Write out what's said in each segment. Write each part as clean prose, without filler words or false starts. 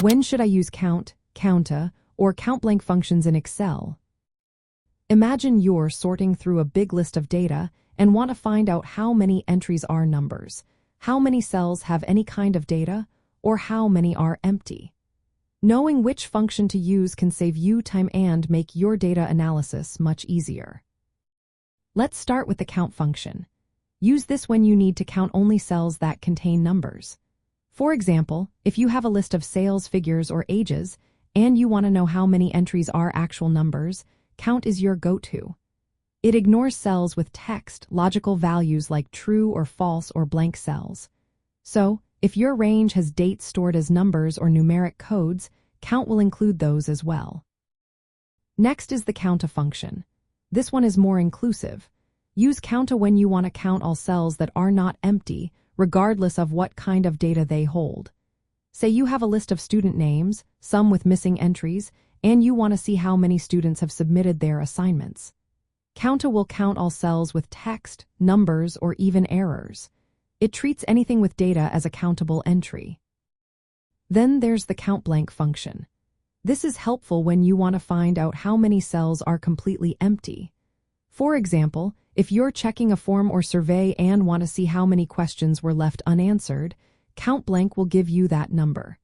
When should I use count, COUNTA, or COUNTBLANK functions in Excel? Imagine you're sorting through a big list of data and want to find out how many entries are numbers, how many cells have any kind of data, or how many are empty. Knowing which function to use can save you time and make your data analysis much easier. Let's start with the count function. Use this when you need to count only cells that contain numbers. For example, if you have a list of sales figures or ages, and you want to know how many entries are actual numbers, count is your go-to. It ignores cells with text, logical values like true or false or blank cells. So, if your range has dates stored as numbers or numeric codes, count will include those as well. Next is the COUNTA function. This one is more inclusive. Use COUNTA when you want to count all cells that are not empty, regardless of what kind of data they hold. Say you have a list of student names, some with missing entries, and you want to see how many students have submitted their assignments. COUNTA will count all cells with text, numbers, or even errors. It treats anything with data as a countable entry. Then there's the COUNTBLANK function. This is helpful when you want to find out how many cells are completely empty. For example, if you're checking a form or survey and want to see how many questions were left unanswered, COUNTBLANK will give you that number.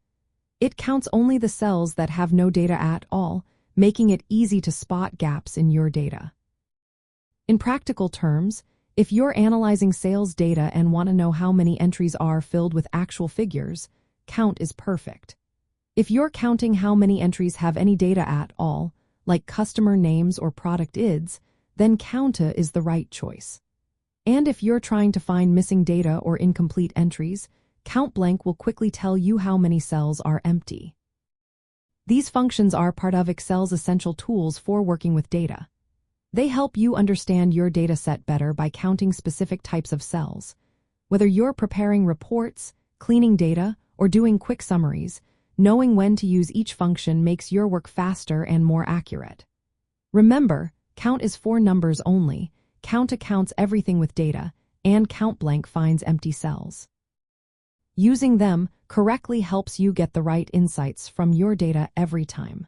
It counts only the cells that have no data at all, making it easy to spot gaps in your data. In practical terms, if you're analyzing sales data and want to know how many entries are filled with actual figures, count is perfect. If you're counting how many entries have any data at all, like customer names or product IDs, then COUNTA is the right choice. And if you're trying to find missing data or incomplete entries, COUNTBLANK will quickly tell you how many cells are empty. These functions are part of Excel's essential tools for working with data. They help you understand your data set better by counting specific types of cells. Whether you're preparing reports, cleaning data, or doing quick summaries, knowing when to use each function makes your work faster and more accurate. Remember, count is for numbers only, COUNTA counts everything with data, and COUNTBLANK finds empty cells. Using them correctly helps you get the right insights from your data every time.